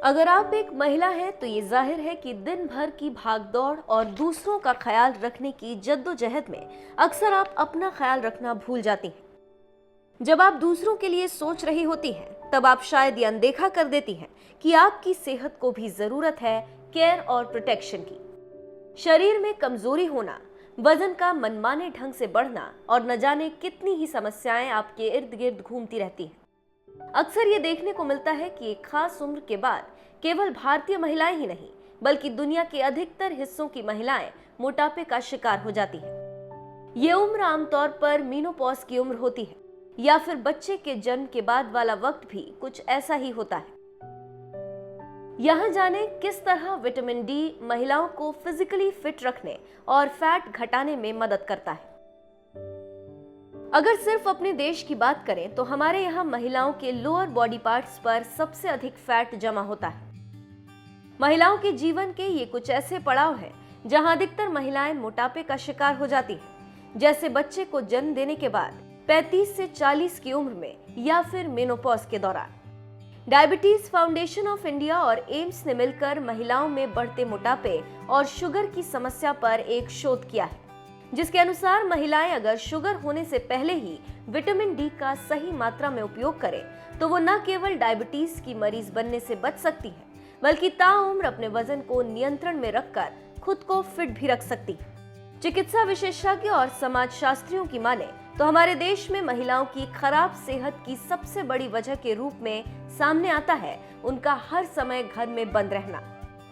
अगर आप एक महिला हैं तो ये जाहिर है कि दिन भर की भागदौड़ और दूसरों का ख्याल रखने की जद्दोजहद में अक्सर आप अपना ख्याल रखना भूल जाती हैं। जब आप दूसरों के लिए सोच रही होती हैं, तब आप शायद ये अनदेखा कर देती हैं कि आपकी सेहत को भी जरूरत है केयर और प्रोटेक्शन की। शरीर में कमजोरी होना, वजन का मनमाने ढंग से बढ़ना और न जाने कितनी ही समस्याएं आपके इर्द गिर्द घूमती रहती हैं। अक्सर ये देखने को मिलता है कि एक खास उम्र के बाद केवल भारतीय महिलाएं ही नहीं, बल्कि दुनिया के अधिकतर हिस्सों की महिलाएं मोटापे का शिकार हो जाती हैं। ये उम्र आमतौर पर मेनोपॉज की उम्र होती है या फिर बच्चे के जन्म के बाद वाला वक्त भी कुछ ऐसा ही होता है। यहाँ जाने किस तरह विटामिन डी महिलाओं को फिजिकली फिट रखने और फैट घटाने में मदद करता है। अगर सिर्फ अपने देश की बात करें तो हमारे यहाँ महिलाओं के लोअर बॉडी पार्ट्स पर सबसे अधिक फैट जमा होता है। महिलाओं के जीवन के ये कुछ ऐसे पड़ाव हैं जहां अधिकतर महिलाएं मोटापे का शिकार हो जाती हैं, जैसे बच्चे को जन्म देने के बाद 35 से 40 की उम्र में या फिर मेनोपॉज के दौरान। डायबिटीज फाउंडेशन ऑफ इंडिया और एम्स ने मिलकर महिलाओं में बढ़ते मोटापे और शुगर की समस्या पर एक शोध किया है, जिसके अनुसार महिलाएं अगर शुगर होने से पहले ही विटामिन डी का सही मात्रा में उपयोग करें तो वो न केवल डायबिटीज की मरीज बनने से बच सकती हैं, बल्कि ताउम्र अपने वजन को नियंत्रण में रखकर खुद को फिट भी रख सकती हैं। चिकित्सा विशेषज्ञ और समाजशास्त्रियों की माने तो हमारे देश में महिलाओं की खराब सेहत की सबसे बड़ी वजह के रूप में सामने आता है उनका हर समय घर में बंद रहना।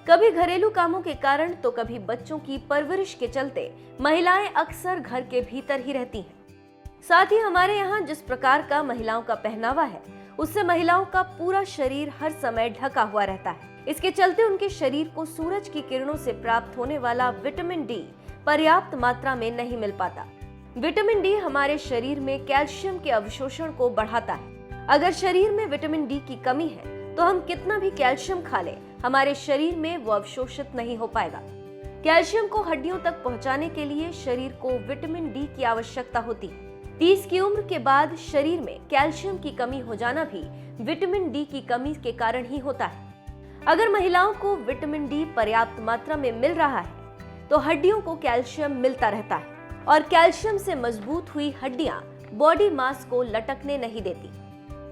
कभी घरेलू कामों के कारण तो कभी बच्चों की परवरिश के चलते महिलाएं अक्सर घर के भीतर ही रहती हैं। साथ ही हमारे यहाँ जिस प्रकार का महिलाओं का पहनावा है, उससे महिलाओं का पूरा शरीर हर समय ढका हुआ रहता है। इसके चलते उनके शरीर को सूरज की किरणों से प्राप्त होने वाला विटामिन डी पर्याप्त मात्रा में नहीं मिल पाता। विटामिन डी हमारे शरीर में कैल्शियम के अवशोषण को बढ़ाता है। अगर शरीर में विटामिन डी की कमी है तो हम कितना भी कैल्शियम खा लें, हमारे शरीर में वो अवशोषित नहीं हो पाएगा। कैल्शियम को हड्डियों तक पहुंचाने के लिए शरीर को विटामिन डी की आवश्यकता होती है। 30 की उम्र के बाद शरीर में कैल्शियम की कमी हो जाना भी विटामिन डी की कमी के कारण ही होता है। अगर महिलाओं को विटामिन डी पर्याप्त मात्रा में मिल रहा है तो हड्डियों को कैल्शियम मिलता रहता है और कैल्शियम से मजबूत हुई हड्डियां बॉडी मास को लटकने नहीं देती।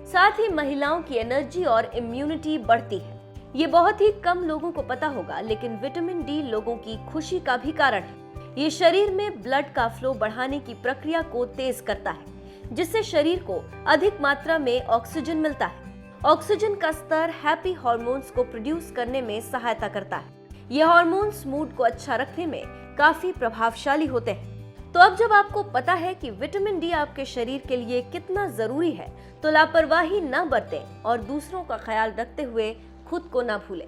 साथ ही महिलाओं की एनर्जी और इम्यूनिटी बढ़ती है। ये बहुत ही कम लोगों को पता होगा, लेकिन विटामिन डी लोगों की खुशी का भी कारण है। ये शरीर में ब्लड का फ्लो बढ़ाने की प्रक्रिया को तेज करता है, जिससे शरीर को अधिक मात्रा में ऑक्सीजन मिलता है। ऑक्सीजन का स्तर हैप्पी हार्मोन्स को प्रोड्यूस करने में सहायता करता है। ये हार्मोन्स मूड को अच्छा रखने में काफी प्रभावशाली होते हैं। तो अब जब आपको पता है कि विटामिन डी आपके शरीर के लिए कितना जरूरी है, तो लापरवाही न बरतें और दूसरों का ख्याल रखते हुए खुद को न भूलें।